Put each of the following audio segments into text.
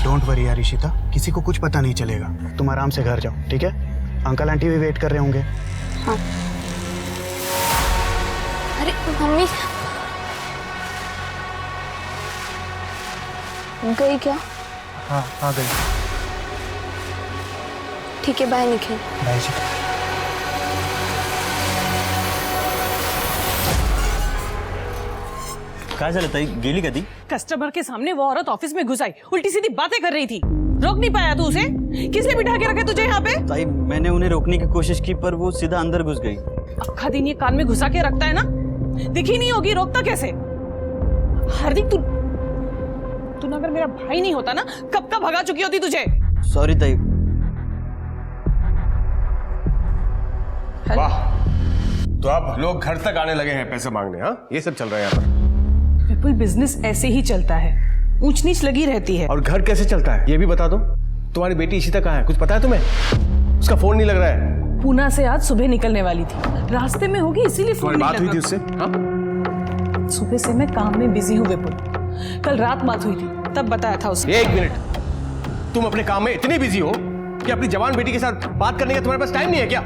Don't worry यार इशिता, किसी को कुछ पता नहीं चलेगा। तुम आराम से घर जाओ, ठीक है? अंकल आंटी भी वेट कर रहे होंगे। हाँ। अरे मम्मी गई क्या? हाँ आ गई। ठीक है, बाय निखिल। बाय इशिता। काय झालं ताई, गेली का ती? कस्टमर के सामने वो औरत ऑफिस में घुस आई, उल्टी सीधी बातें कर रही थी। रोक नहीं पाया तू उसे? किसने बिठा के रखा तुझे यहाँ पे? ताई मैंने उन्हें रोकने की कोशिश की पर वो सीधा अंदर घुस गई। आखा दिन ये कान में घुसा के रखता है ना, दिखी नहीं होगी, रोकता कैसे? हार्दिक तू अगर मेरा भाई नहीं होता ना, कब का भगा चुकी होती तुझे। सॉरी ताई। वाह, तो अब लोग घर तक आने लगे हैं पैसे मांगने। हाँ, ये सब चल रहा है यहाँ पर। विपुल, बिजनेस ऐसे ही चलता है, ऊंच नीच लगी रहती है। और घर कैसे चलता है ये भी बता दो। तुम्हारी बेटी इशिता कहाँ है, कुछ पता है तुम्हें? उसका फोन नहीं लग रहा है। पूना से आज सुबह निकलने वाली थी, रास्ते में होगी इसीलिए फोन नहीं बात हुई थी लगा। उससे? हाँ? सुबह से मैं काम में बिजी हूँ विपुल, कल रात बात हुई थी तब बताया था उसे। एक मिनट, तुम अपने काम में इतनी बिजी हो कि अपनी जवान बेटी के साथ बात करने का तुम्हारे पास टाइम नहीं है क्या?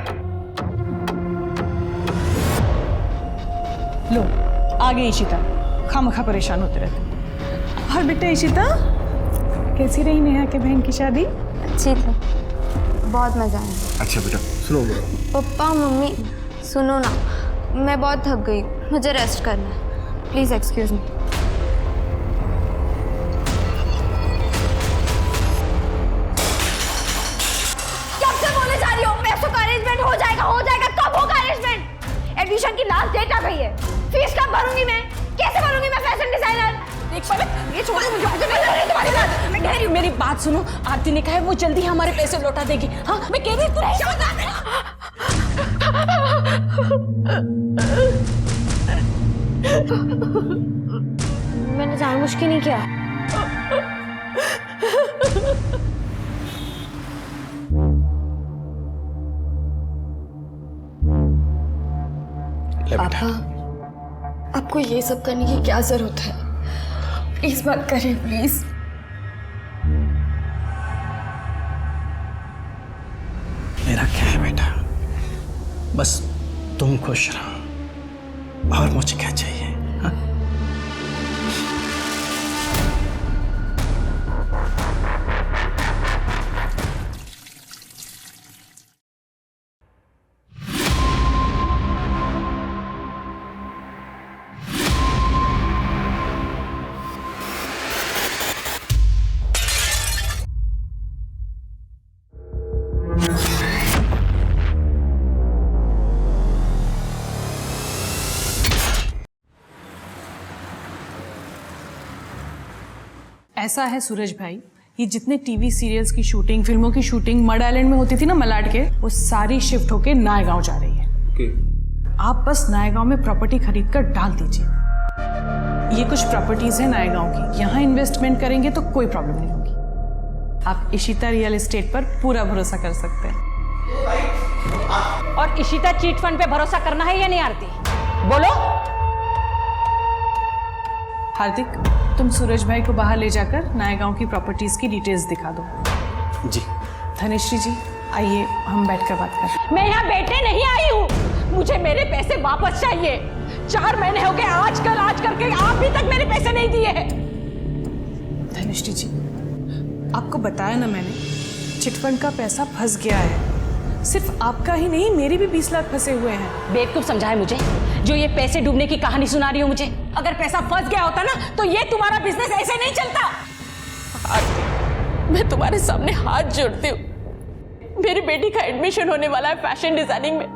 लो आ गई इशिता, खामखा परेशान होते रहते। और बेटा इशिता, कैसी रही नेहा के बहन की शादी? अच्छी थी, बहुत मजा आया। अच्छा बेटा सुनो। पप्पा मम्मी सुनो ना, मैं बहुत थक गई, मुझे रेस्ट करना है, प्लीज एक्सक्यूज मी। कब से बोले जा रही हो पैसों का अरेंजमेंट हो जाएगा। कब होगा अरेंजमेंट? एडमिशन की लास्ट डेट आ गई है, फीस कब भरूंगी मैं? कैसे भरूंगी मैं फैशन डिजाइनर? ये छोड़ो मुझे, मैं लड़ रही तुम्हारे साथ। मैं कह रही हूँ, मेरी बात सुनो, आरती ने कहा है वो जल्दी हमारे पैसे लौटा देगी। हाँ मैं कह रही हूँ मैंने जानबूझ के नहीं किया। पापा, आपको ये सब करने की क्या जरूरत है? प्लीज मत करिए, प्लीज। मेरा क्या है बेटा, बस तुम खुश रहो, और मुझे क्या चाहिए? हाँ? ऐसा है सूरज भाई, ये जितने टीवी सीरियल्स की शूटिंग, फिल्मों की शूटिंग मड आइलैंड में होती थी ना मलाड के, वो सारी शिफ्ट होके नायगांव जा रही है। आप बस नायगांव में प्रॉपर्टी खरीद कर डाल दीजिए। ये कुछ प्रॉपर्टीज है नायगांव की, यहाँ इन्वेस्टमेंट करेंगे तो कोई प्रॉब्लम नहीं होगी। आप इशिता रियल एस्टेट पर पूरा भरोसा कर सकते हैं। और इशिता चीट फंड पे भरोसा करना है या नहीं आरती? बोलो। हार्दिक, तुम सूरज भाई को बाहर ले जाकर नायगांव की प्रॉपर्टीज की डिटेल्स दिखा दो। जी। धनेश्री जी आइए, हम बैठकर बात करें। मैं यहाँ बैठने नहीं आई हूँ, मुझे मेरे पैसे वापस चाहिए। 4 महीने हो गए आज करके आप भी तक मेरे पैसे नहीं दिए हैं। धनेश्री जी, आपको बताया ना मैंने, चिटफंड का पैसा फंस गया है। सिर्फ आपका ही नहीं, मेरे भी 20 लाख फंसे हुए हैं। बेवकूफ समझा है मुझे, जो ये पैसे डूबने की कहानी सुना रही हो मुझे। अगर पैसा फंस गया होता ना तो ये तुम्हारा बिजनेस ऐसे नहीं चलता। मैं तुम्हारे सामने हाथ जोड़ती हूँ, मेरी बेटी का एडमिशन होने वाला है फैशन डिजाइनिंग में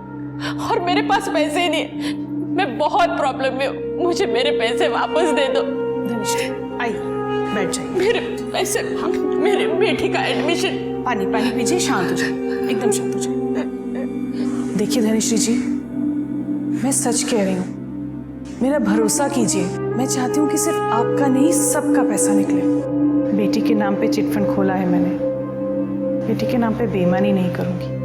और मेरे पास पैसे ही नहीं है। मैं बहुत प्रॉब्लम में हूँ, मुझे मेरे पैसे वापस दे दो। धनेश्री आइए, बैठ जाइए। मेरे पैसे, मेरी बेटी का एडमिशन। पानी पीजिए, शांत हो जाइए, एकदम शांत हो जाइए। देखिए धनेश्री जी, मैं सच कह रही हूँ, मेरा भरोसा कीजिए। मैं चाहती हूँ कि सिर्फ आपका नहीं, सबका पैसा निकले। बेटी के नाम पे चिटफंड खोला है मैंने, बेटी के नाम पे बेईमानी नहीं करूंगी।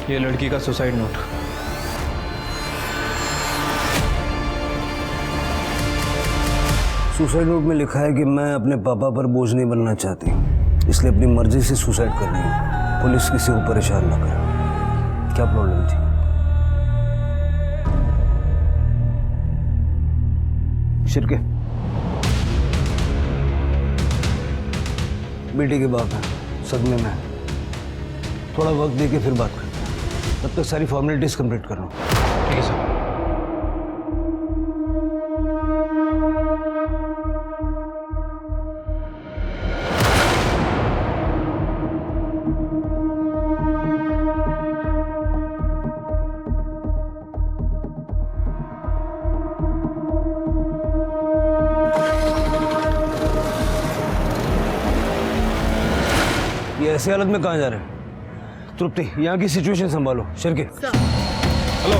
ये लड़की का सुसाइड नोट। सुसाइड नोट में लिखा है कि मैं अपने पापा पर बोझ नहीं बनना चाहती, इसलिए अपनी मर्जी से सुसाइड कर रही हूँ। पुलिस किसी को परेशान ना करे। क्या प्रॉब्लम थी? शिरके बेटी के बाप है, सदमे में है। थोड़ा वक्त दे के फिर बात करते हैं, तब तक सारी फॉर्मेलिटीज कंप्लीट कर लो। ठीक है सर। ये ऐसी हालत में कहाँ जा रहे हैं? तृप्ति, यहाँ की सिचुएशन संभालो। शिरके हेलो।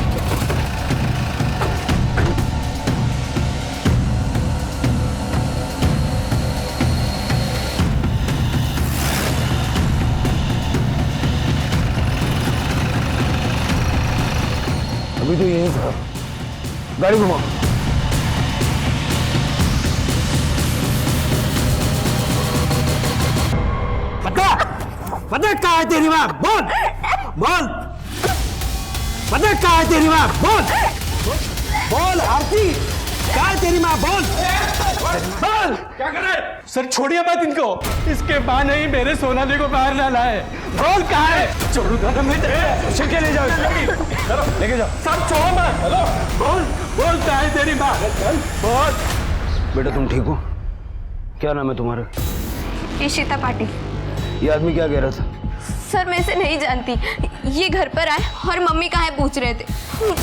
अभी तो यही था, गाड़ी घुमाओ। पता कहाँ है तेरी माँ? बोल बोल, पता कहाँ है तेरी माँ? बोल बोल आरती, कहाँ है तेरी माँ? बोल बोल। क्या कर रहे हैं? सर छोड़िए मत इनको, इसके बहाने ही मेरे सोनाली को बाहर ना लाए। बोल कहाँ है? छोड़ूंगा तो मैं शिरके ले जाओ, लेके जाओ। सब छोड़ो मत। हेलो बोल बोल, कहाँ है तेरी माँ? बोल। बेटा तुम ठीक हो? क्या नाम है तुम्हारा? इशिता पाटिल। ये आदमी क्या कह रहा था? सर मैं इसे नहीं जानती, ये घर पर आए और मम्मी कहाँ है पूछ रहे थे।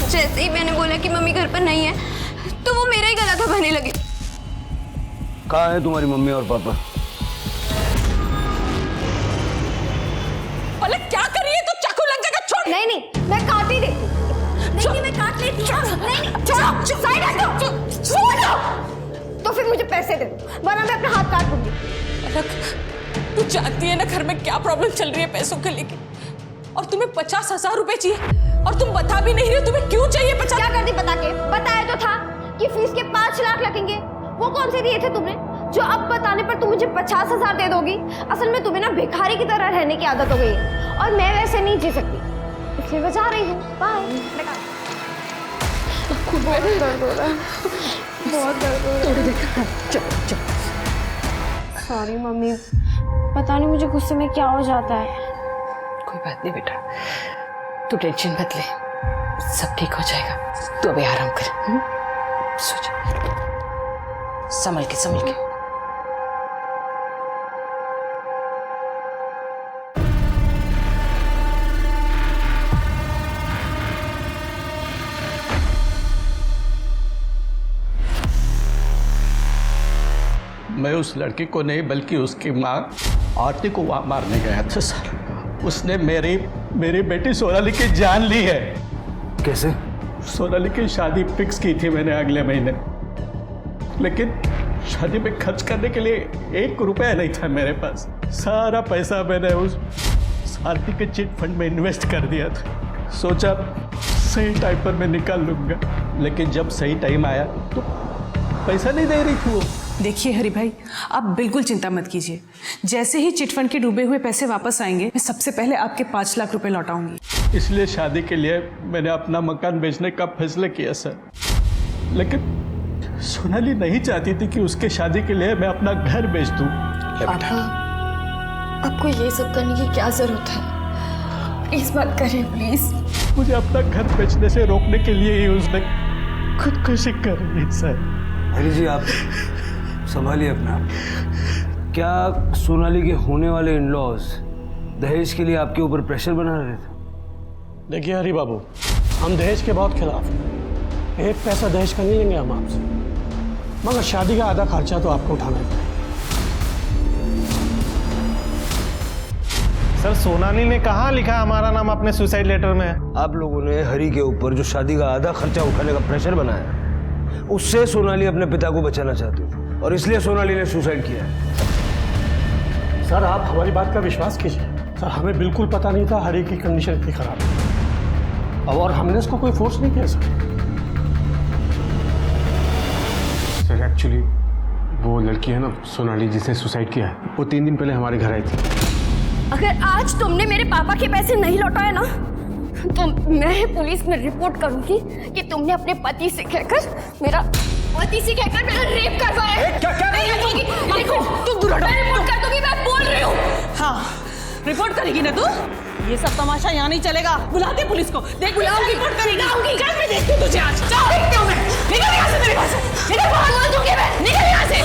जैसे ही मैंने बोला कि मम्मी घर पर नहीं है तो वो मेरा ही गला दबाने लगे। कहाँ है तुम्हारी मम्मी और पापा? अरे क्या कर रही है तो चाकू लग जाएगा। छोड़। नहीं नहीं, मैं काट ही देती। नहीं नहीं, मैं काट लेती हूँ। नहीं छोड़ो, साइड हटो, छोड़ो। तो फिर मुझे पैसे दे दो, वरना मैं अपना हाथ काट दूंगी। अलग, तू जानती है ना घर में क्या प्रॉब्लम चल रही है पैसों के लेके, और तुम्हें 50,000 रुपए चाहिए और तुम बता भी नहीं रहे हो तुम्हें क्यों चाहिए 50। क्या करती बता के? बताया तो था कि फीस के 5 लाख लगेंगे। वो कौन से दिए थे तुमने जो अब बताने पर तुम मुझे 50,000 दे दोगी? असल में तुम्हें ना भिखारी की तरह रहने की आदत हो गई है और मैं वैसे नहीं जी सकती, इसलिए मैं जा रही हूँ। बाय। बहुत दर्द हो रहा है, बहुत दर्द हो रहा है। चल सॉरी मम्मी, पता नहीं मुझे गुस्से में क्या हो जाता है। कोई बात नहीं बेटा, तू टेंशन मत ले, सब ठीक हो जाएगा। तू अभी आराम कर, सो जा, संभल के संभल के। मैं उस लड़की को नहीं बल्कि उसकी माँ आरती को वहाँ मारने गया था सर। उसने मेरी बेटी सोनाली की जान ली है। कैसे? सोनाली की शादी फिक्स की थी मैंने अगले महीने, लेकिन शादी में खर्च करने के लिए 1 रुपया नहीं था मेरे पास। सारा पैसा मैंने उस आरती के चिट फंड में इन्वेस्ट कर दिया था। सोचा सही टाइम पर मैं निकाल लूँगा, लेकिन जब सही टाइम आया तो पैसा नहीं दे रही थी वो। देखिए हरि भाई, आप बिल्कुल चिंता मत कीजिए। जैसे ही चिटफंड के डूबे हुए पैसे वापस आएंगे, मैं सबसे पहले आपके 5 लाख रुपए लौटाऊंगी। इसलिए शादी के लिए मैंने अपना मकान बेचने का फैसला किया सर, लेकिन सोनाली नहीं चाहती थी कि उसके शादी के लिए मैं अपना घर बेच दूं। पापा, आपको ये सब करने की क्या जरूरत है? प्लीज मत करिए, प्लीज। मुझे अपना घर बेचने से रोकने के लिए ही उसने खुदकुशी कर ली सर। हरी जी आप संभालिए अपना। क्या सोनाली के होने वाले इन-लॉज दहेज के लिए आपके ऊपर प्रेशर बना रहे थे? देखिए हरी बाबू, हम दहेज के बहुत खिलाफ हैं। 1 पैसा दहेज का नहीं लेंगे हम आपसे, मगर शादी का आधा खर्चा तो आपको उठाना है। सर सोनाली ने कहाँ लिखा हमारा नाम अपने सुसाइड लेटर में? आप लोगों ने हरी के ऊपर जो शादी का आधा खर्चा उठाने का प्रेशर बनाया, उससे सोनाली अपने पिता को बचाना चाहती थी और इसलिए सोनाली ने सुसाइड किया। सर आप हमारी बात का विश्वास कीजिए। सर हमें बिल्कुल पता नहीं था हरी की कंडीशन इतनी खराब है। अब और हमने इसको कोई फोर्स नहीं किया सर एक्चुअली वो लड़की है ना सोनाली जिसने सुसाइड किया है, वो 3 दिन पहले हमारे घर आई थी। अगर आज तुमने मेरे पापा के पैसे नहीं लौटाए ना तो मैं पुलिस में रिपोर्ट करूंगी कि तुमने अपने पति से कहकर मेरा रेप करवाया है। क्या देखो तुम दूर हटो। मैं रिपोर्ट कर दूंगी, मैं बोल रही हूँ। हाँ रिपोर्ट करेगी ना तू? ये सब तमाशा यहाँ नहीं चलेगा, बुलाते पुलिस को। देख बुलाऊंगी, रिपोर्ट करेगी। चल मैं देखती हूँ तुझे आज। चल देखती हूँ मैं। निकल यहाँ से मेरे पास से। निकल बाहर बोल दूंगी मैं। निकल यहाँ से।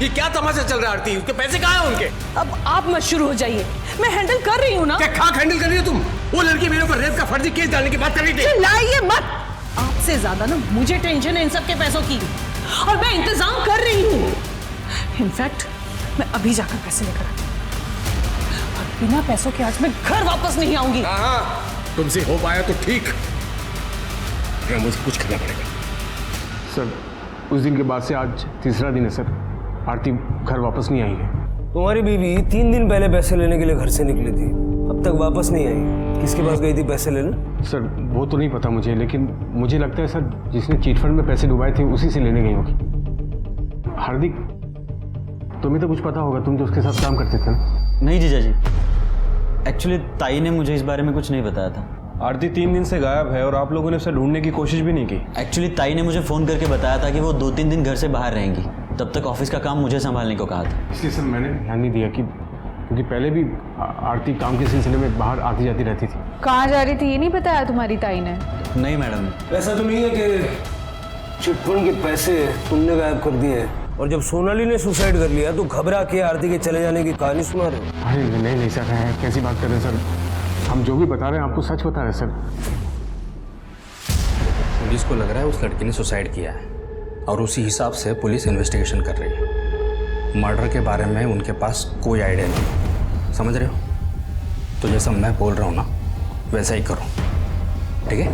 ये क्या तमाशा चल रहा है आरती? उसके पैसे कहाँ हैं उनके? अब आप मत शुरू हो जाइए, मैं हैंडल कर रही हूँ ना। क्या खाक हैंडल कर रही हो तुम? वो लड़की मेरे ऊपर रेप का फर्जी केस डालने की बात कर रही थी। चिल्लाइए मत। आपसे ज्यादा ना मुझे टेंशन है इन सब के पैसों की, और मैं इंतजाम कर रही हूँ। इनफैक्ट मैं अभी जाकर पैसे लेकर आती हूँ, और बिना पैसों के आज मैं घर वापस नहीं आऊंगी। हाँ, तुमसे हो पाया तो ठीक, मुझे कुछ करना पड़ेगा। सर उस दिन के बाद से आज तीसरा दिन है सर, आरती घर वापस नहीं आई है। तुम्हारी बीवी 3 दिन पहले पैसे लेने के लिए घर से निकली थी, अब तक वापस नहीं आई। किसके पास गई थी पैसे लेने? सर वो तो नहीं पता मुझे, लेकिन मुझे लगता है सर जिसने चीट फंड में पैसे डुबाए थे उसी से लेने गई होगी। हार्दिक तुम्हें तो कुछ पता होगा, तुम तो उसके साथ काम करते थे ना? नहीं जीजा जी, एक्चुअली ताई ने मुझे इस बारे में कुछ नहीं बताया था। आरती 3 दिन से गायब है और आप लोगों ने उसे ढूंढने की कोशिश भी नहीं की। एक्चुअली ताई ने मुझे फ़ोन करके बताया था कि वो 2-3 दिन घर से बाहर रहेंगी, तब तक ऑफिस का काम मुझे संभालने को कहा था। इसलिए सर मैंने ध्यान नहीं दिया कि क्योंकि पहले भी आरती काम के सिलसिले में बाहर आती जाती रहती थी। कहाँ जा रही थी ये नहीं बताया तुम्हारी ताई ने? नहीं मैडम। ऐसा तो नहीं है कि चिटफंड के पैसे तुमने गायब कर दिए और जब सोनाली ने सुसाइड कर लिया तो घबरा के आरती के चले जाने की कहानी सुना रहे हो? अरे नहीं सर, कैसी बात कर रहे हैं सर? हम जो भी बता रहे हैं आपको सच बता रहे हैं सर। पुलिस को लग रहा है उस लड़की ने सुसाइड किया है और उसी हिसाब से पुलिस इन्वेस्टिगेशन कर रही है। मर्डर के बारे में उनके पास कोई आइडिया नहीं, समझ रहे हो? तो जैसा मैं बोल रहा हूँ ना वैसा ही करो, ठीक है?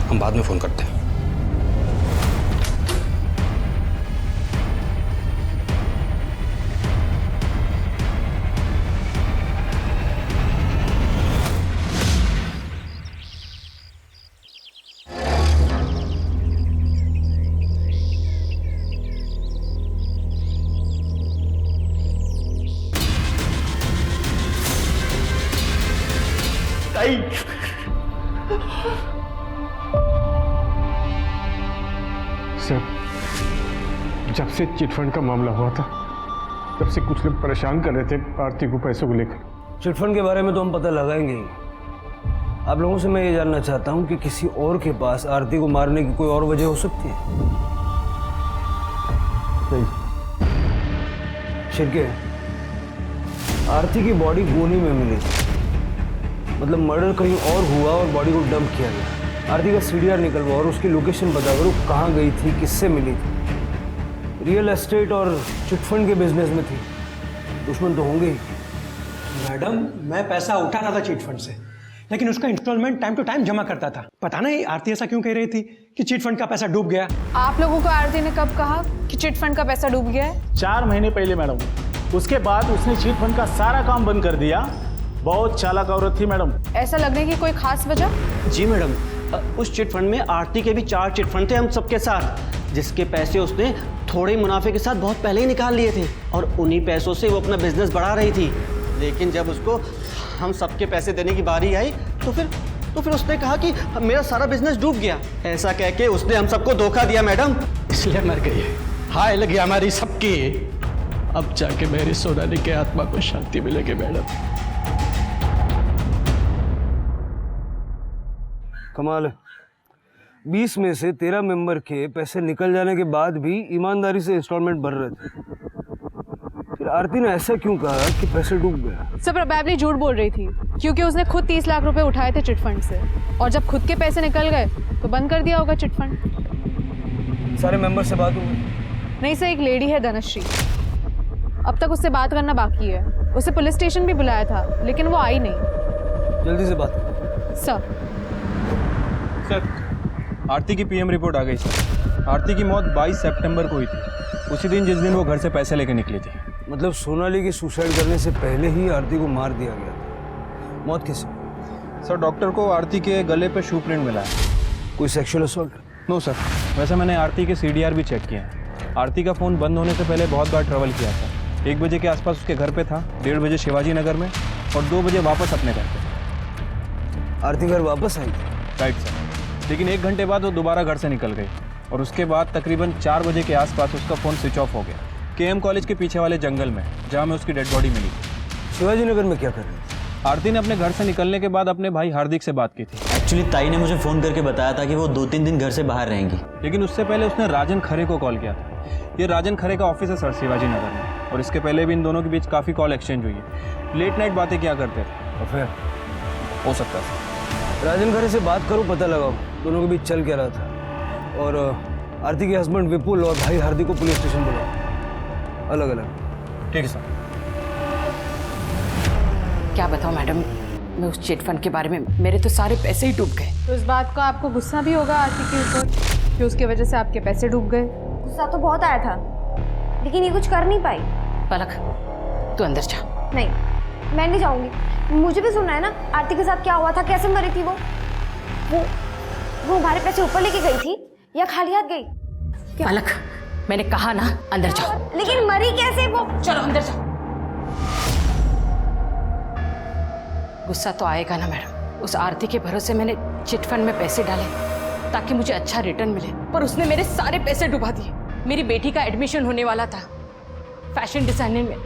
हम बाद में फ़ोन करते हैं। सर जब से चिटफंड का मामला हुआ था तब से कुछ लोग परेशान कर रहे थे आरती को पैसों को लेकर। चिटफंड के बारे में तो हम पता लगाएंगे ही। आप लोगों से मैं ये जानना चाहता हूँ कि किसी और के पास आरती को मारने की कोई और वजह हो सकती है? नहीं। शिरके, आरती की बॉडी गोनी में मिली, मतलब मर्डर कहीं और हुआ और बॉडी को डंप किया गया। आरती का सीडीआर निकलवा और उसकी लोकेशन बता करो, कहाँ गई थी, किससे मिली थी। रियल एस्टेट और चिटफंड के बिजनेस में थी, दुश्मन तो होंगे ही। मैडम मैं पैसा उठाना था चिटफंड से, लेकिन उसका इंस्टॉलमेंट टाइम टू टाइम जमा करता था। पता नहीं आरती ऐसा क्यों कह रही थी कि चिटफंड का पैसा डूब गया। आप लोगों को आरती ने कब कहा कि चिटफंड का पैसा डूब गया है? 4 महीने पहले मैडम। उसके बाद उसने चिटफंड का सारा काम बंद कर दिया। बहुत चालाक औरत थी मैडम। ऐसा लगने की कोई खास वजह? जी मैडम, उस चिटफंड में आरती के भी 4 चिटफंड थे हम सबके साथ, जिसके पैसे उसने थोड़े मुनाफे के साथ बहुत पहले ही निकाल लिए थे और उन्हीं पैसों से वो अपना बिजनेस बढ़ा रही थी। लेकिन जब उसको हम सबके पैसे देने की बारी आई तो फिर उसने कहा कि मेरा सारा बिजनेस डूब गया। ऐसा कह के उसने हम सबको धोखा दिया मैडम, इसलिए मर गई है। हाय लगी हमारी सबकी। अब जाके मेरी सोनाली के आत्मा को शांति मिलेगी मैडम। कमाल है, 20 में से 13 मेंबर के पैसे निकल जाने के बाद भी ईमानदारी से इंस्टॉलमेंट भर रहे थे। फिर आरती ने ऐसा क्यों कहा कि पैसे डूब गया? सब प्रोबेबली झूठ बोल रही थी, क्योंकि उसने खुद 30 लाख रुपए उठाए थे चिटफंड से, और जब खुद के पैसे निकल गए तो बंद कर दिया होगा चिटफंड। सारे मेंबर से बात हुई? नहीं सर, एक लेडी है धनश्री, अब तक उससे बात करना बाकी है। उसे पुलिस स्टेशन भी बुलाया था लेकिन वो आई नहीं। जल्दी से बात। सर आरती की पीएम रिपोर्ट आ गई सर। आरती की मौत 22 सितंबर को हुई थी, उसी दिन जिस दिन वो घर से पैसे लेकर निकली थी। मतलब सोनाली की सुसाइड करने से पहले ही आरती को मार दिया गया था। मौत कैसे? सर डॉक्टर को आरती के गले पे शू प्रिंट मिला है। कोई सेक्सुअल असॉल्ट? नो सर, वैसे मैंने आरती के CDR भी चेक किए हैं। आरती का फ़ोन बंद होने से पहले बहुत बार ट्रैवल किया था। 1 बजे के आसपास उसके घर पे था, 1:30 बजे शिवाजी नगर में और 2 बजे वापस अपने घर पे। आरती घर वापस आई? राइट सर, लेकिन 1 घंटे बाद वो दोबारा घर से निकल गई और उसके बाद तकरीबन 4 बजे के आसपास उसका फ़ोन स्विच ऑफ हो गया KM कॉलेज के पीछे वाले जंगल में, जहाँ में उसकी डेड बॉडी मिली। शिवाजी नगर में क्या कर रही थी? आरती ने अपने घर से निकलने के बाद अपने भाई हार्दिक से बात की थी। एक्चुअली ताई ने मुझे फ़ोन करके बताया था कि वो 2-3 दिन घर से बाहर रहेंगी। लेकिन उससे पहले उसने राजन खरे को कॉल किया था। ये राजन खरे का ऑफिस है सर शिवाजी नगर में, और इसके पहले भी इन दोनों के बीच काफ़ी कॉल एक्सचेंज हुई है। लेट नाइट बातें क्या करते थे। और फिर हो सकता है राजन खरे से बात करूँ, पता लगाओ दोनों के बीच चल क्या रहा था। और आरती के हस्बैंड विपुल और भाई हार्दिक को पुलिस स्टेशन बुलाओ, अलग अलग। ठीक है सर। क्या बताऊं मैडम, मैं उस चिट फंड के बारे में, मेरे तो सारे पैसे ही डूब गए। तो इस बात का आपको गुस्सा भी होगा आरती के ऊपर कि उसकी वजह से आपके पैसे डूब गए? गुस्सा तो बहुत आया था, लेकिन ये कुछ कर नहीं पाई। पलक, तू अंदर जा। नहीं, मैं नहीं जाऊंगी। मुझे भी सुनना है ना आरती के साथ क्या हुआ था, कैसे मरी थी वो हमारे पैसे ऊपर लेके गई थी या खाली हाथ गई? पलक, मैंने कहा ना अंदर जाओ। लेकिन मरी कैसे वो? चलो अंदर जाओ। गुस्सा तो आएगा ना मैडम, उस आरती के भरोसे मैंने चिट फंड में पैसे डाले ताकि मुझे अच्छा रिटर्न मिले, पर उसने मेरे सारे पैसे डुबा दिए। मेरी बेटी का एडमिशन होने वाला था फैशन डिजाइनिंग में,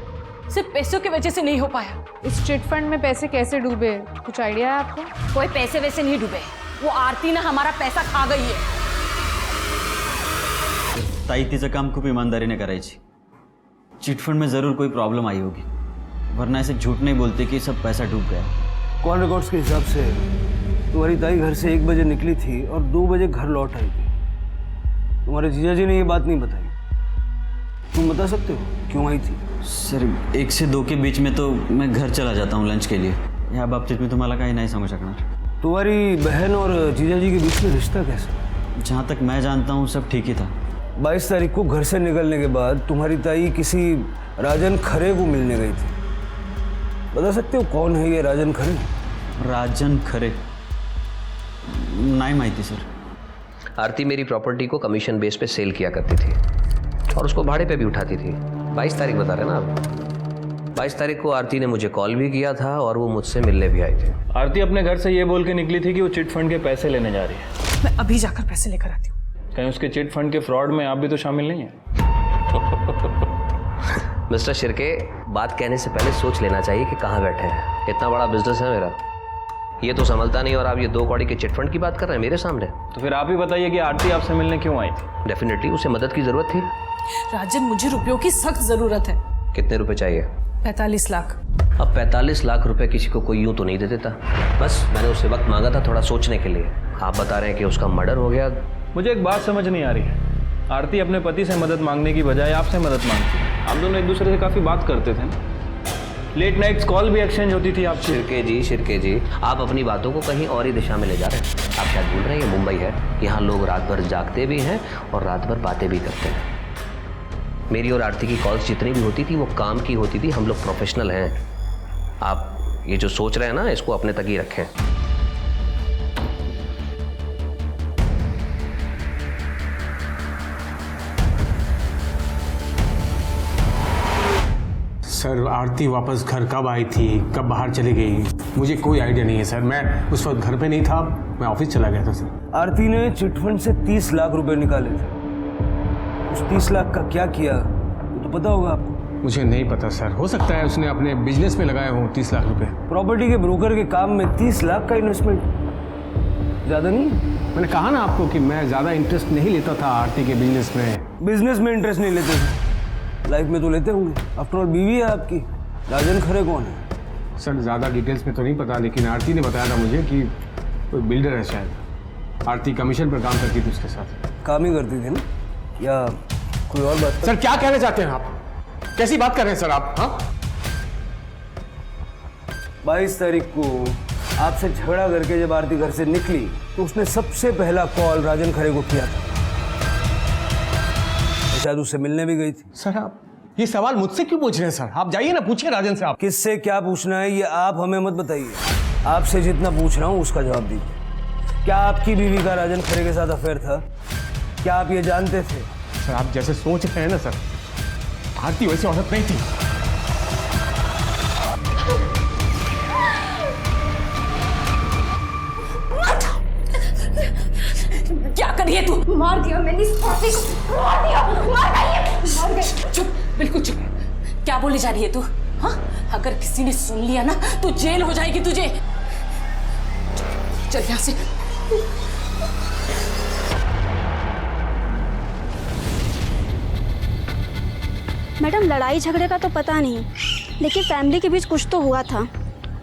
सिर्फ पैसों की वजह से नहीं हो पाया। इस चिट फंड में पैसे कैसे डूबे, कुछ आइडिया है आपको? कोई पैसे वैसे नहीं डूबे, वो आरती ना हमारा पैसा खा गई है। ताई तिचं काम खूप ईमानदारीने करायची। चिटफंड में ज़रूर कोई प्रॉब्लम आई होगी, वरना ऐसे झूठ नहीं बोलते कि सब पैसा डूब गया। कॉल रिकॉर्ड्स के हिसाब से तुम्हारी ताई घर से 1 बजे निकली थी और 2 बजे घर लौट आई थी। तुम्हारे जीजा जी ने ये बात नहीं बताई, तुम बता सकते हो क्यों आई थी? सर 1 से 2 के बीच में तो मैं घर चला जाता हूँ लंच के लिए। या बाबतीत मी तुम्हाला काही नाही सांगू शकणार। तुम्हारी बहन और जीजा जी के बीच में रिश्ता कैसा? जहाँ तक मैं जानता हूँ सब ठीक ही था। 22 तारीख को घर से निकलने के बाद तुम्हारी ताई किसी राजन खरे को मिलने गई थी। बता सकते हो कौन है ये राजन खरे? राजन खरे नहीं माहिती सर। आरती मेरी प्रॉपर्टी को कमीशन बेस पे सेल किया करती थी और उसको भाड़े पे भी उठाती थी। 22 तारीख बता रहे ना आप? 22 तारीख को आरती ने मुझे कॉल भी किया था और वो मुझसे मिलने भी आई थी। आरती अपने घर से ये बोल के निकली थी कि वो चिट फंड के पैसे लेने जा रही है। मैं अभी जाकर पैसे लेकर आती हूँ। कहीं उसके चिट फंड के फ्रॉड में आप भी तो शामिल नहीं हैं? मिस्टर शिर्के, बात कहने से पहले सोच लेना चाहिए कि कहाँ बैठे हैं। इतना बड़ा बिजनेस है मेरा, ये तो संभलता नहीं और आप ये 2 कौड़ी के चिट फंड की बात कर रहे हैं मेरे सामने। तो फिर आप ही बताइए कि आरती आपसे मिलने क्यों आई थी? डेफिनेटली उसे मदद की जरूरत थी। राजन, मुझे रुपयों की सख्त जरूरत है। कितने रुपए चाहिए? 45 लाख। अब 45 लाख रुपए किसी को कोई यूं तो नहीं दे देता। बस मैंने उससे वक्त मांगा था थोड़ा सोचने के लिए। आप बता रहे हैं कि उसका मर्डर हो गया। मुझे एक बात समझ नहीं आ रही है, आरती अपने पति से मदद मांगने की बजाय आपसे मदद मांगती है। आप दोनों एक दूसरे से काफ़ी बात करते थे ना, लेट नाइट्स कॉल भी एक्सचेंज होती थी आपसे। शिर्के जी, आप अपनी बातों को कहीं और ही दिशा में ले जा रहे हैं। आप शायद भूल रहे हैं ये मुंबई है, यहाँ लोग रात भर जागते भी हैं और रात भर बातें भी करते हैं। मेरी और आरती की कॉल्स जितनी भी होती थी वो काम की होती थी। हम लोग प्रोफेशनल हैं। आप ये जो सोच रहे हैं ना, इसको अपने तक ही रखें। सर आरती वापस घर कब आई थी, कब बाहर चली गई, मुझे कोई आइडिया नहीं है सर। मैं उस वक्त घर पे नहीं था, मैं ऑफिस चला गया था सर। आरती ने चिटफंड से 30 लाख रुपए निकाले थे। उस 30 लाख का क्या किया वो तो पता होगा आपको? मुझे नहीं पता सर, हो सकता है उसने अपने बिजनेस में लगाए हों 30 लाख रुपए। प्रॉपर्टी के ब्रोकर के काम में 30 लाख का इन्वेस्टमेंट ज़्यादा नहीं? मैंने कहा ना आपको कि मैं ज़्यादा इंटरेस्ट नहीं लेता था आरती के बिजनेस में। बिजनेस में इंटरेस्ट नहीं लेते थे, लाइफ में तो लेते होंगे। आफ्टर ऑल बीवी है आपकी। राजन खरे कौन है? सर ज़्यादा डिटेल्स में तो नहीं पता, लेकिन आरती ने बताया था मुझे कि कोई बिल्डर है शायद। आरती कमीशन पर काम करती थी उसके साथ। काम ही करती थी ना, या कोई और बात? सर क्या कहना चाहते हैं आप, कैसी बात कर रहे हैं सर आप? हाँ 22 तारीख को आपसे झगड़ा करके जब आरती घर से निकली तो उसने सबसे पहला कॉल राजन खरे को किया था। शायद उससे मिलने भी गई थी। सर आप ये सवाल मुझसे क्यों पूछ रहे हैं सर? आप जाइए ना, पूछिए राजन से। आप किससे क्या पूछना है ये आप हमें मत बताइए। आपसे जितना पूछ रहा हूँ उसका जवाब दीजिए। क्या आपकी बीवी का राजन खरे के साथ अफेयर था? क्या आप ये जानते थे? सर आप जैसे सोच रहे हैं ना सर, आरती वैसी औरत नहीं थी। क्या करिए तू? मार दिया मैंने इस फांसी को, मार दिया, मार गई। चुप, बिल्कुल चुप। क्या बोली जा रही है तू? हाँ, अगर किसी ने सुन लिया ना तो जेल हो जाएगी तुझे। चल यहाँ से। मैडम लड़ाई झगड़े का तो पता नहीं, लेकिन फैमिली के बीच कुछ तो हुआ था।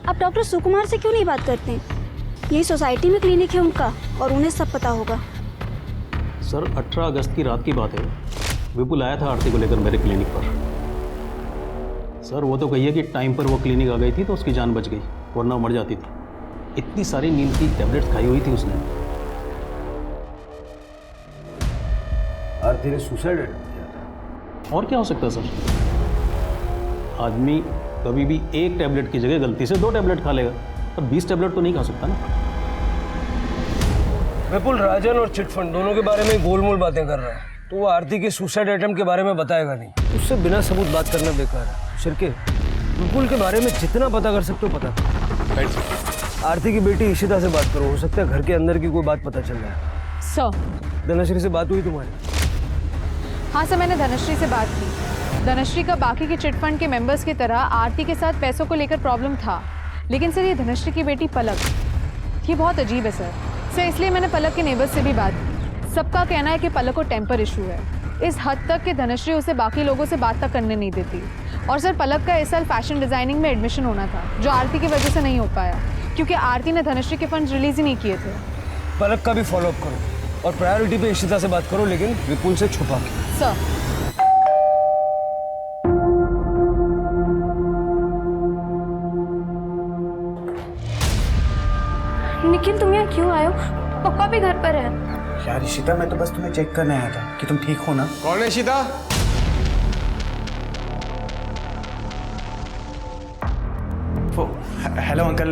आप डॉक्टर सुकुमार से क्यों नहीं बात करते? यही सोसाइटी में क्लिनिक है उनका और उन्हें सब पता होगा। सर 18 अगस्त की रात की बात है, विपुल आया था आरती को लेकर मेरे क्लिनिक पर। सर वो तो कहिए कि टाइम पर वो क्लिनिक आ गई थी तो उसकी जान बच गई, वरना वो मर जाती थी। इतनी सारी नींद की टैबलेट्स खाई हुई थी उसने। आरती ने सुसाइड अटेम्प्ट किया था। और क्या हो सकता है सर? आदमी कभी भी एक टैबलेट की जगह गलती से 2 टैबलेट खा लेगा, पर 20 टैबलेट तो नहीं खा सकता ना। विपुल राजन और चिटफंड दोनों के बारे में गोलमोल बातें कर रहा है, तो वो आरती के सुसाइड अटेम्प्ट के बारे में बताएगा नहीं। उससे बिना सबूत बात करना बेकार है। शिरके, विपुल के बारे में जितना पता कर सकते हो पता करो। आरती की बेटी इशिता से बात करो, हो सकता है घर के अंदर की कोई बात पता चल जाए। सर, धनश्री से बात हुई तुम्हारी? हाँ सर, मैंने धनश्री से बात की। धनश्री का बाकी के चिटफंड के मेंबर्स की तरह आरती के साथ पैसों को लेकर प्रॉब्लम था, लेकिन सर ये धनश्री की बेटी पलक, ये बहुत अजीब है सर, इसलिए मैंने पलक के नेबर्स से भी बात की। सबका कहना है कि पलक को टेम्पर इशू है, इस हद तक कि धनश्री उसे बाकी लोगों से बात तक करने नहीं देती। और सर पलक का इस साल फैशन डिज़ाइनिंग में एडमिशन होना था, जो आरती की वजह से नहीं हो पाया, क्योंकि आरती ने धनश्री के फंड रिलीज ही नहीं किए थे। पलक का भी फॉलोअप करो और प्रायोरिटी पे इशिता से बात करो, लेकिन विपुल से छुपा के। सर निखिल, तुम यहाँ क्यों आए हो? पापा भी घर पर है। यार इशिता, मैं तो बस तुम्हें चेक करने आया था कि तुम ठीक हो ना। कौन है इशिता? हेलो अंकल,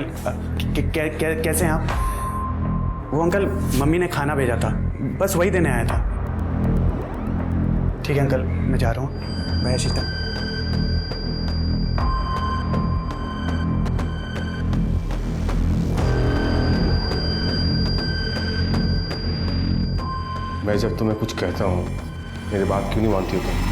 कैसे हैं आप? वो अंकल मम्मी ने खाना भेजा था, बस वही देने आया था। ठीक है अंकल, मैं जा रहा हूँ। बाय इशिता। मैं जब तुम्हें कुछ कहता हूँ मेरी बात क्यों नहीं मानती हो तुम?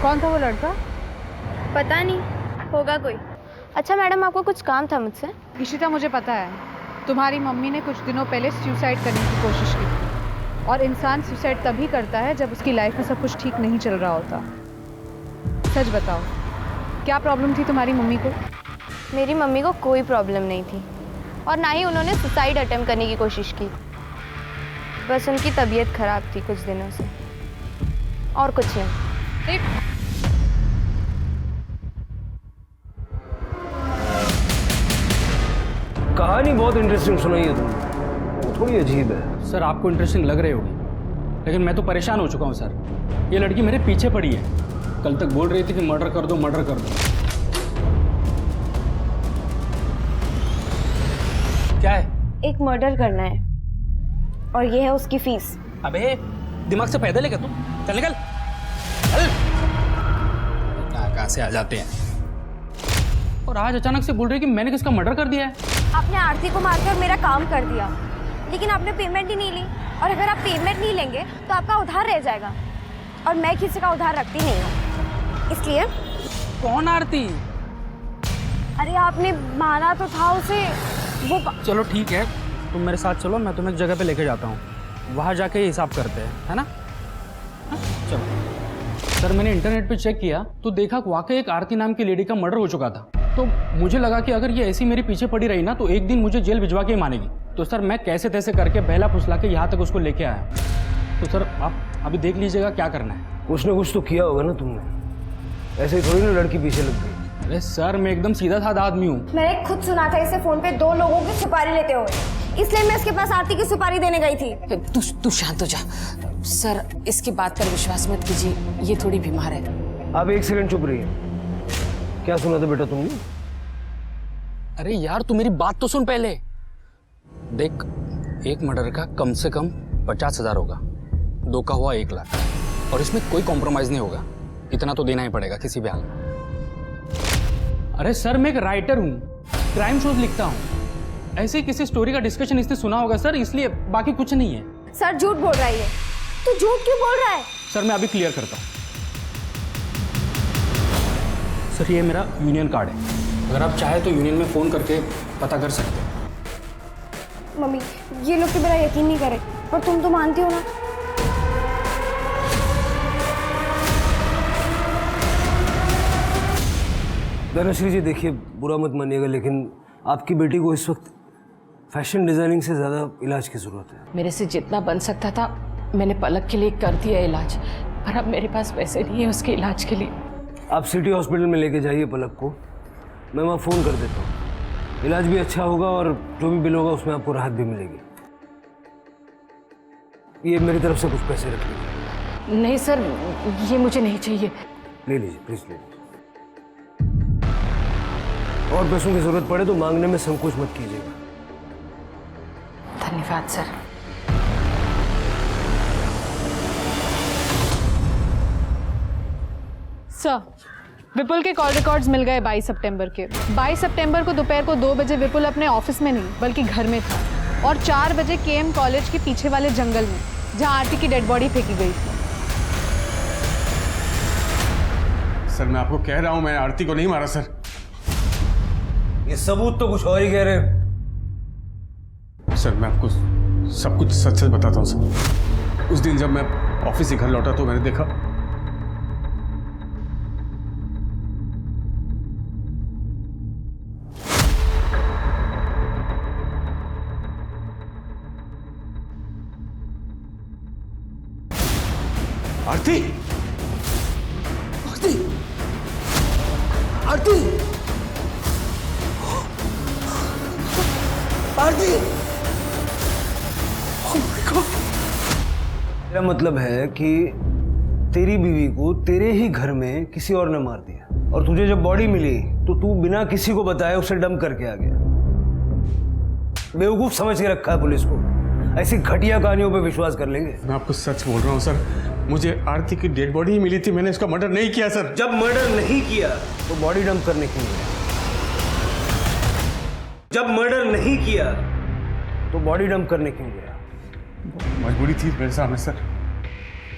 कौन था वो लड़का? पता नहीं, होगा कोई। अच्छा मैडम, आपको कुछ काम था मुझसे? इशिता, मुझे पता है तुम्हारी मम्मी ने कुछ दिनों पहले सुसाइड करने की कोशिश की थी, और इंसान सुसाइड तभी करता है जब उसकी लाइफ में सब कुछ ठीक नहीं चल रहा होता। सच बताओ, क्या प्रॉब्लम थी तुम्हारी मम्मी को? मेरी मम्मी को कोई प्रॉब्लम नहीं थी, और ना ही उन्होंने सुसाइड अटेम्प्ट करने की कोशिश की। बस उनकी तबीयत खराब थी कुछ दिनों से, और कुछ नहीं। कहानी बहुत इंटरेस्टिंग सुनाई है तुमने, थोड़ी अजीब है। सर आपको इंटरेस्टिंग लग रही होगी, लेकिन मैं तो परेशान हो चुका हूँ सर। ये लड़की मेरे पीछे पड़ी है, कल तक बोल रही थी कि मर्डर कर दो मर्डर कर दो। क्या है? एक मर्डर करना है, और ये है उसकी फीस। अबे दिमाग से पैदल है क्या तुम? चल निकल। कहाँ से आ जाते हैं, और आज अचानक से बोल रही है कि मैंने किसका मर्डर कर दिया है। आपने आरती को मारकर मेरा काम कर दिया, लेकिन आपने पेमेंट ही नहीं ली, और अगर आप पेमेंट नहीं लेंगे तो आपका उधार रह जाएगा, और मैं किसी का उधार रखती नहीं हूँ, इसलिए। कौन आरती? अरे आपने मारा तो था उसे, वो। चलो ठीक है, तुम मेरे साथ चलो, मैं तुम्हें एक जगह पे लेके जाता हूँ। वहाँ जाके ही हिसाब करते हैं, है ना? हाँ, चलो। सर मैंने इंटरनेट पे चेक किया तो देखा वाकई एक आरती नाम की लेडी का मर्डर हो चुका था। तो मुझे लगा कि अगर ये ऐसी मेरे पीछे पड़ी रही ना तो एक दिन मुझे जेल भिजवा के ही मानेगी। तो सर मैं कैसे तैसे करके बहला फुसला के यहाँ तक उसको लेके आया। तो सर आप अभी देख लीजिएगा क्या करना है। कुछ ना कुछ तो किया होगा ना तुमने, ऐसे ही थोड़ी ना लड़की पीछे लग गई। अरे सर मैं एकदम सीधा साधा आदमी हूँ। मैंने खुद सुना था इसे फोन पे 2 लोगों की सुपारी लेते हुए, इसलिए मैं इसके पास आरती की सुपारी देने गई थी। तू शांत हो जा सर, इसकी बात पर विश्वास मत कीजिए, ये थोड़ी बीमार है। आप एक सेकंड चुप रहिए। क्या सुना था बेटा तुमने? अरे यार तू मेरी बात तो सुन पहले। देख, एक मर्डर का कम से कम 50,000 होगा, 2 का हुआ 1 लाख, और इसमें कोई कॉम्प्रोमाइज नहीं होगा। इतना तो देना ही पड़ेगा किसी भी हाल में। अरे सर मैं एक राइटर हूँ, क्राइम शोज लिखता हूँ। ऐसे ही किसी स्टोरी का डिस्कशन इसने सुना होगा सर, इसलिए, बाकी कुछ नहीं है। सर झूठ बोल रहा है, तू झूठ क्यों बोल रहा है? सर मैं अभी क्लियर करता हूँ। सर ये मेरा यूनियन कार्ड है, अगर आप चाहे तो यूनियन में फ़ोन करके पता कर सकते हैं। मम्मी ये लोग तो मेरा यकीन नहीं करे, पर तुम तो मानती हो ना। धनश्री जी देखिए, बुरा मत मानिएगा, लेकिन आपकी बेटी को इस वक्त फैशन डिजाइनिंग से ज़्यादा इलाज की ज़रूरत है। मेरे से जितना बन सकता था मैंने पलक के लिए कर दिया इलाज, पर अब मेरे पास पैसे नहीं है उसके इलाज के लिए। आप सिटी हॉस्पिटल में लेके जाइए पलक को, मैं वहाँ फ़ोन कर देता हूँ। इलाज भी अच्छा होगा और जो भी बिल होगा उसमें आपको राहत भी मिलेगी। ये मेरी तरफ से कुछ पैसे रख लीजिए। नहीं सर, ये मुझे नहीं चाहिए। ले लीजिए प्लीज़, ले लीजिए। और पैसों की ज़रूरत पड़े तो मांगने में संकोच मत कीजिएगा। धन्यवाद सर। सर विपुल के कॉल रिकॉर्ड्स मिल गए 22 सितंबर के। 22 सितंबर को दोपहर को 2 बजे विपुल अपने ऑफिस में नहीं बल्कि घर में था, और 4 बजे केएम कॉलेज के पीछे वाले जंगल में जहां आरती की डेड बॉडी फेंकी गई थी। सर मैं आपको कह रहा हूं, मैंने आरती को नहीं मारा सर। ये सबूत तो कुछ और ही कह रहे हैं। सर मैं आपको सब कुछ सच सच बताता हूँ सर। उस दिन जब मैं ऑफिस से घर लौटा तो मैंने देखा आरती आरती आरती आरती। मेरा मतलब है कि तेरी बीवी को तेरे ही घर में किसी और ने मार दिया, और तुझे जब बॉडी मिली तो तू बिना किसी को बताए उसे डंप करके आ गया। बेवकूफ समझ के रखा है पुलिस को, ऐसी घटिया कहानियों पे विश्वास कर लेंगे। मैं आपको सच बोल रहा हूँ सर, मुझे आरती की डेड बॉडी ही मिली थी, मैंने इसका मर्डर नहीं किया सर। जब मर्डर नहीं किया तो बॉडी डंप करने क्यों गया? जब मर्डर नहीं किया तो बॉडी डंप करने क्यों गया? मजबूरी थी मेरे सामने सर।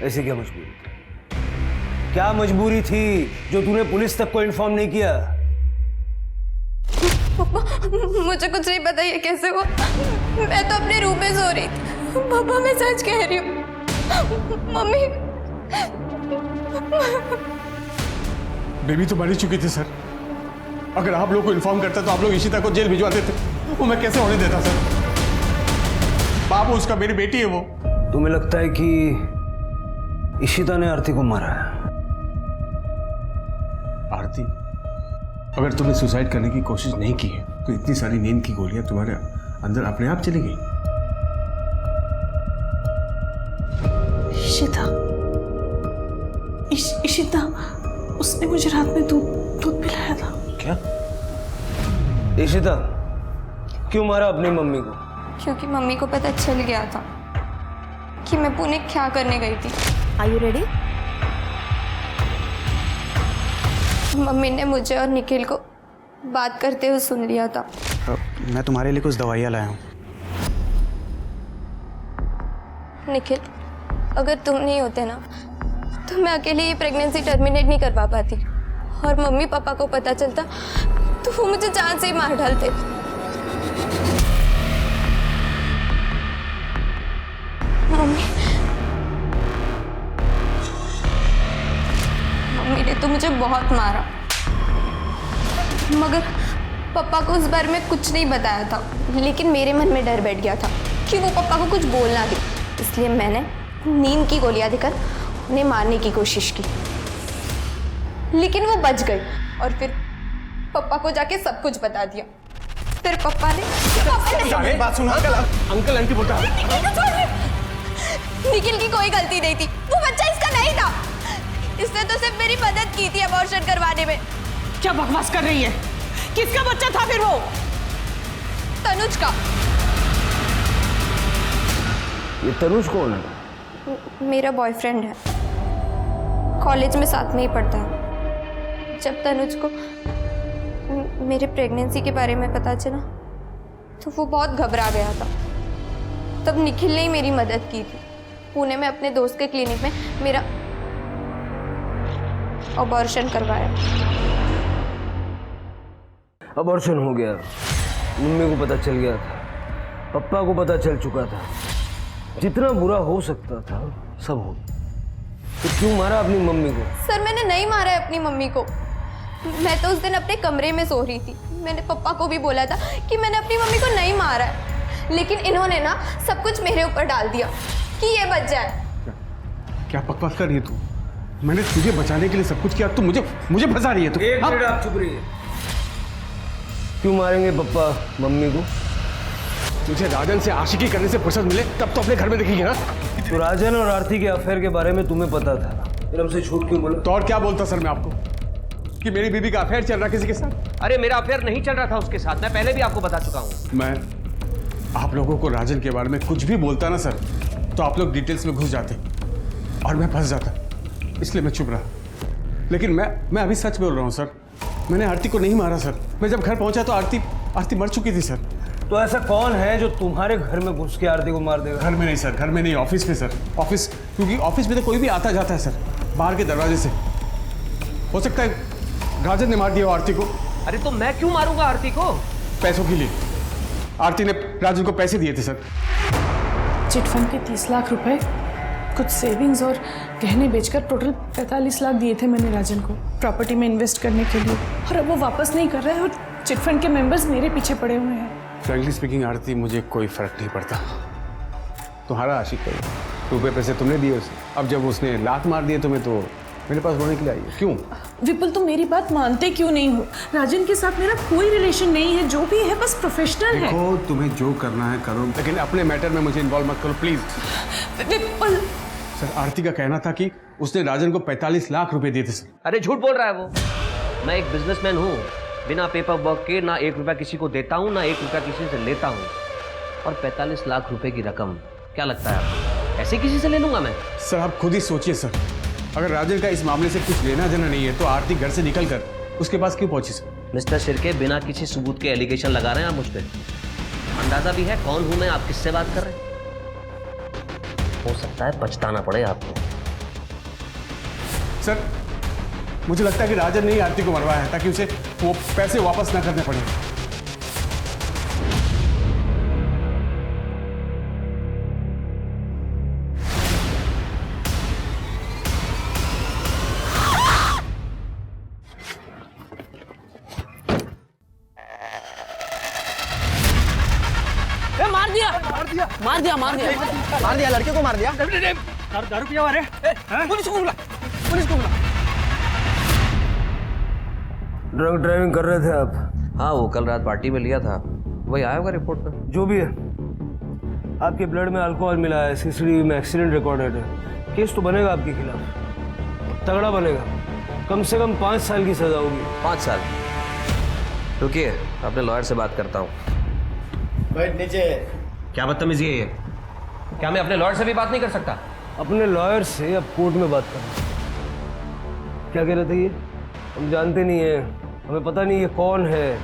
ऐसे क्या मजबूरी थी? क्या मजबूरी थी जो तूने पुलिस तक को इन्फॉर्म नहीं किया? पापा मुझे कुछ नहीं पता ये कैसे हुआ, मैं तो अपने रूम में सो रही थी। पापा मैं सच कह रही हूँ। मम्मी बेबी तो मर चुकी थी सर। अगर आप लोग को इन्फॉर्म करता तो आप लोग इशिता को जेल भिजवा देते, वो मैं कैसे होने देता सर? बाबू उसका मेरी बेटी है वो। तुम्हें लगता है कि इशिता ने आरती को मारा है? आरती, अगर तुमने सुसाइड करने की कोशिश नहीं की है तो इतनी सारी नींद की गोलियां तुम्हारे अंदर अपने आप चली गई। इशिता, इशिता, उसने मुझे रात में दूध पिलाया था। क्या? इशिता क्यों मारा अपनी मम्मी को? क्योंकि मम्मी को पता चल गया था कि मैं पुणे क्या करने गई थी। Are you ready? मम्मी ने मुझे और निखिल को बात करते हुए सुन लिया था। मैं तुम्हारे लिए कुछ दवाइयाँ लाया हूँ। निखिल, अगर तुम नहीं होते ना तो मैं अकेले ये प्रेगनेंसी टर्मिनेट नहीं कर पाती, और मम्मी पापा को पता चलता तो वो मुझे जान से ही मार डालते। मम्मी उसने तो मुझे बहुत मारा, मगर पापा को उस बारे में कुछ नहीं बताया था। लेकिन मेरे मन में डर बैठ गया था कि वो पापा को कुछ बोल ना दे, इसलिए मैंने नींद की गोलियां देकर उन्हें मारने की कोशिश की, लेकिन वो बच गई और फिर पापा को जाके सब कुछ बता दिया। फिर पापा ने बात सुनो अंकल आंटी बोलता निखिल की कोई गलती नहीं थी, वो बच्चा इसका नहीं था। इसने तो सिर्फ मेरी मदद की थी अबॉर्शन करवाने में। क्या बकवास कर रही है? किसका बच्चा था फिर वो? तनुज का। ये तनुज कौन है? मेरा बॉयफ्रेंड है, कॉलेज में साथ में ही पढ़ता है। जब तनुज को मेरे प्रेगनेंसी के बारे में पता चला तो वो बहुत घबरा गया था। तब निखिल ने ही मेरी मदद की थी। पुणे में अपने दोस्त के क्लिनिक में मेरा अबॉर्शन करवाया। अबॉर्शन हो गया, मम्मी को पता चल गया था, पापा को पता चल चुका था, जितना बुरा हो सकता था सब हो गया। तो क्यों मारा अपनी मम्मी को? सर मैंने नहीं मारा है अपनी मम्मी को। मैं तो उस दिन अपने कमरे में सो रही थी। मैंने पापा को भी बोला था कि मैंने अपनी मम्मी को नहीं मारा है, लेकिन इन्होंने ना सब कुछ मेरे ऊपर डाल दिया कि ये बच जाए। क्या बकवास कर रही है तू? मैंने तुझे बचाने के लिए सब कुछ किया, तू मुझे फंसा रही है तू। एक मिनट आप चुप रहिए। क्यों मारेंगे पापा मम्मी को? तुझे राजन से आशिकी करने से फुर्सत मिले तब तो अपने घर में दिखेगी ना। तो राजन और आरती के अफेयर के बारे में तुम्हें पता था, फिर हमसे झूठ क्यों बोला? तो और क्या बोलता सर मैं आपको कि मेरी बीबी का अफेयर चल रहा किसी के साथ? अरे मेरा अफेयर नहीं चल रहा था उसके साथ, मैं पहले भी आपको बता चुका हूँ। मैं आप लोगों को राजन के बारे में कुछ भी बोलता ना सर, तो आप लोग डिटेल्स में घुस जाते और मैं फंस जाता, इसलिए मैं चुप रहा। लेकिन मैं अभी सच बोल रहा हूँ सर, मैंने आरती को नहीं मारा सर। मैं जब घर पहुंचा तो आरती मर चुकी थी सर। तो ऐसा कौन है जो तुम्हारे घर में घुस के आरती को मार देगा? घर में नहीं सर, घर में नहीं, ऑफिस में सर। ऑफिस, क्योंकि ऑफिस में तो कोई भी आता जाता है सर, बाहर के दरवाजे से। हो सकता है राजन ने मार दिया आरती को। अरे तो मैं क्यों मारूंगा आरती को? पैसों के लिए। आरती ने राजन को पैसे दिए थे सर। चिटफंड के 30 लाख रुपए, कुछ सेविंग्स और गहने बेचकर टोटल 45 लाख दिए थे मैंने राजन को प्रॉपर्टी में इन्वेस्ट करने के लिए, और अब वो वापस नहीं कर रहा है और चिटफंड के मेंबर्स मेरे पीछे पड़े हुए हैं। फ्रैंकली स्पीकिंग आरती, मुझे कोई फर्क नहीं पड़ता। तुम्हारा आशिक है, रुपए पैसे तुमने दिए उसे। अब जब उसने लात मार दिए तुम्हें तो मेरे पास रोने के लिए आई है। क्यों? विपुल तुम मेरी बात मानते क्यों नहीं हो? राजन के साथ मेरा कोई रिलेशन नहीं है, जो भी है बस प्रोफेशनल है। देखो तुम्हें जो करना है करो, लेकिन अपने मैटर में मुझे इन्वॉल्व मत करो प्लीज। विपुल सर, आरती का कहना था कि उसने राजन को 45 लाख रुपए दिए थे सर। अरे झूठ बोल रहा है वो। मैं एक बिजनेसमैन हूँ, बिना पेपर वर्क के ना 1 रुपया किसी को देता हूँ, ना 1 रुपया किसी से लेता हूँ। और 45 लाख रुपए की रकम क्या लगता है आपको ऐसे किसी से ले लूंगा मैं? सर आप खुद ही सोचिए सर, अगर राजन का इस मामले से कुछ लेना देना नहीं है तो आरती घर से निकल कर उसके पास क्यों पहुंची सर? मिस्टर शिर्के, बिना किसी सबूत के एलिगेशन लगा रहे हैं आप मुझ पे। अंदाजा भी है कौन हूं मैं, आप किससे बात कर रहे हैं? हो सकता है पछताना पड़े आपको। सर मुझे लगता है कि राजन ने ही आरती को मरवाया है ताकि उसे वो पैसे वापस ना करने पड़े। मार दिया लड़के को, मार दिया। दारू पिया हुआ रे? पुलिस को बुला, पुलिस को बुला। ड्रंक ड्राइविंग कर रहे थे आप? हाँ, वो कल रात पार्टी में लिया था, वही आया होगा रिपोर्ट में। जो भी है, आपके ब्लड में अल्कोहल मिला है, सीसीटीवी में एक्सीडेंट रिकॉर्डेड है, केस तो बनेगा आपके खिलाफ, तगड़ा बनेगा। कम से कम 5 साल की सजा होगी। 5 साल? रुकिए, अपने लॉयर से बात करता हूँ। बैठ नीचे। क्या बदतमीजी है ये? क्या मैं अपने लॉयर से भी बात नहीं कर सकता? अपने लॉयर से अब कोर्ट में बात करना। क्या कह रहे थे ये? हम जानते नहीं है, हमें पता नहीं ये कौन है,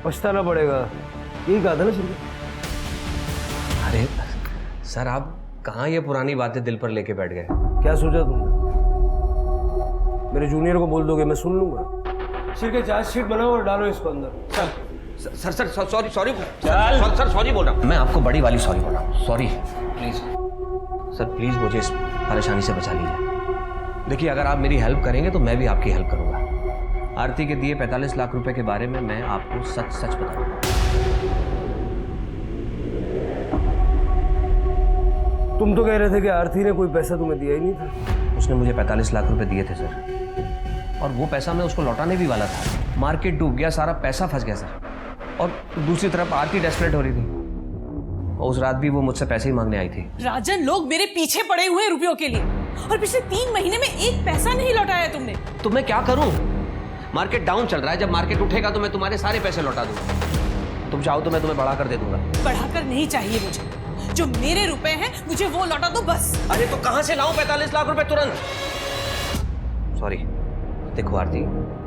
पछताना पड़ेगा, यही कहा था ना सर? अरे सर, आप कहाँ ये पुरानी बातें दिल पर लेके बैठ गए? क्या सोचा तुमने? मेरे जूनियर को बोल दोगे, मैं सुन लूंगा। सिर्फ चार्जशीट बनाओ और डालो इसको अंदर। सर सॉरी सर सॉरी बोल रहा हूँ मैं आपको, बड़ी वाली सॉरी बोल रहा हूँ। सॉरी प्लीज सर, प्लीज मुझे इस परेशानी से बचा लीजिए। देखिए, अगर आप मेरी हेल्प करेंगे तो मैं भी आपकी हेल्प करूंगा। आरती के दिए 45 लाख रुपए के बारे में मैं आपको सच सच बताऊंगा। तुम तो कह रहे थे कि आरती ने कोई पैसा तुम्हें दिया ही नहीं था। उसने मुझे 45 लाख रुपए दिए थे सर, और वो पैसा मैं उसको लौटाने भी वाला था। मार्केट डूब गया, सारा पैसा फंस गया सर। और दूसरी तरफ आरती डेस्परेट हो रही थी, और उस रात भी वो मुझसे पैसे ही मांगने आई थी। राजन, लोग मेरे पीछे पड़े हुए हैं रुपयों के लिए, और पिछले 3 महीने में एक पैसा नहीं लौटाया तुमने। तो मैं क्या करूं? मार्केट डाउन चल रहा है, जब मार्केट उठेगा तो मैं तुम्हारे सारे पैसे लौटा दूंगा। तुम चाहो तो मैं तुम्हें बढ़ाकर दे दूंगा। बढ़ाकर नहीं चाहिए मुझे, जो मेरे रुपए हैं मुझे वो लौटा दो बस। अरे तो कहां से लाऊं 45 लाख रुपए तुरंत? सॉरी, देखो आरती,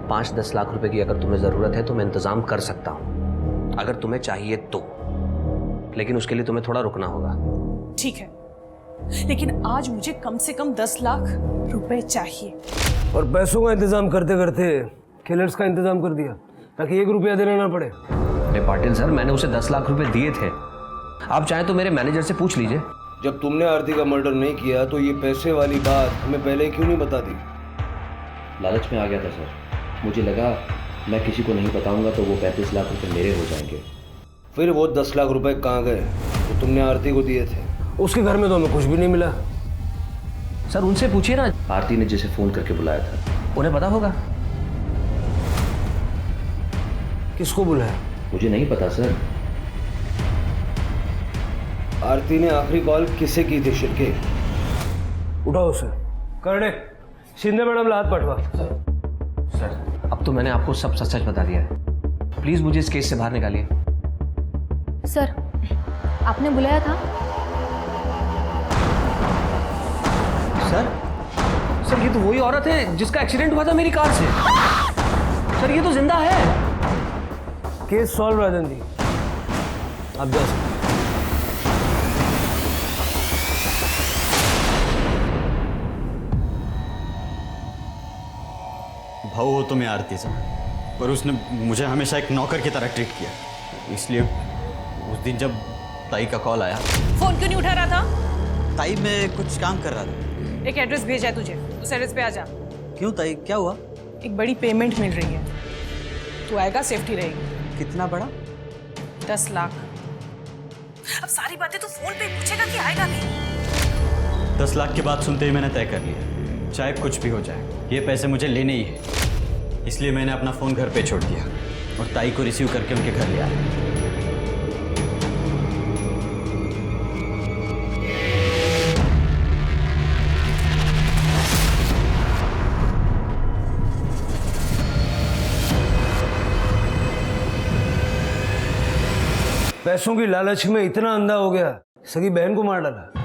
5-10 लाख रुपए की अगर तुम्हें जरूरत है तो मैं इंतजाम कर सकता हूं, अगर तुम्हें चाहिए तो। लेकिन उसके लिए तुम्हें थोड़ा रुकना होगा। ठीक है, लेकिन आज मुझे कम से कम 10 लाख रुपए चाहिए। और पैसों का इंतजाम करते करते किलर्स का इंतजाम कर दिया ताकि 1 रुपया देना ना पड़े। अरे पाटिल सर, मैंने उसे 10 लाख रुपए दिए थे। आप चाहें तो मेरे मैनेजर से पूछ लीजिए। जब तुमने आरती का मर्डर नहीं किया तो ये पैसे वाली बात हमें पहले क्यों नहीं बता दी? लालच में आ गया था सर। मुझे लगा मैं किसी को नहीं बताऊंगा तो वो 35 लाख रुपए मेरे हो जाएंगे। फिर वो 10 लाख रुपए कहाँ गए तो तुमने आरती को दिए थे? उसके घर में तो हमें कुछ भी नहीं मिला। सर उनसे पूछिए ना, आरती ने जिसे फोन करके बुलाया था, उन्हें पता होगा। किसको बुलाया? मुझे नहीं पता सर। आरती ने आखिरी कॉल किसे की थी? शिर्के, उठाओ उसे। करने शिंदे मैडम ला हाथ पटवा। सर अब तो मैंने आपको सब सच सच बता दिया है, प्लीज मुझे इस केस से बाहर निकालिए। सर, आपने बुलाया था? सर ये तो वही औरत है जिसका एक्सीडेंट हुआ था मेरी कार से। सर ये तो जिंदा है। केस सॉल्व राजन जी, आप जा सकते। भाव हो तो मैं आरती से, पर उसने मुझे हमेशा एक नौकर की तरह ट्रीट किया। इसलिए उस दिन जब ताई का कॉल आया। फोन क्यों नहीं उठा रहा था? ताई मैं कुछ काम कर रहा था। एक एड्रेस भेजा है तुझे, उस एड्रेस पे आ जा। क्यों ताई, क्या हुआ? एक बड़ी पेमेंट मिल रही है, तू आएगा, सेफ्टी रहेगी। कितना बड़ा? 10 लाख। अब सारी बातें तू फोन पे पूछेगा कि आएगा नहीं? 10 लाख की बात सुनते ही मैंने तय कर लिया, चाहे कुछ भी हो जाए ये पैसे मुझे लेने ही है। इसलिए मैंने अपना फ़ोन घर पे छोड़ दिया और ताई को रिसीव करके उनके घर ले आया। पैसों की लालच में इतना अंधा हो गया, सगी बहन को मार डाला।